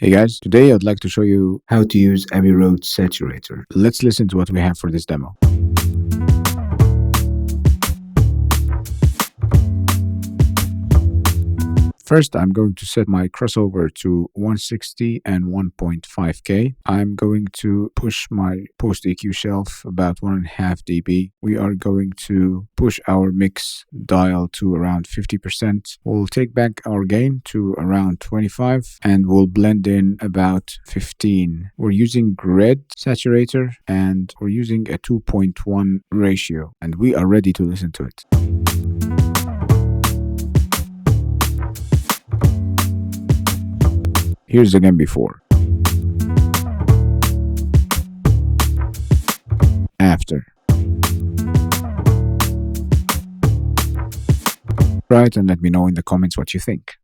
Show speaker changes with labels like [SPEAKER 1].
[SPEAKER 1] Hey guys, today I'd like to show you how to use Abbey Saturator. Let's listen to what we have for this demo. First, I'm going to set my crossover to 160 and 1.5K. I'm going to push my post EQ shelf about 1.5 dB. We are going to push our mix dial to around 50%. We'll take back our gain to around 25 and we'll blend in about 15. We're using red saturator and we're using a 2.1 ratio, and we are ready to listen to it. Here's again before. After. Right, and let me know in the comments what you think.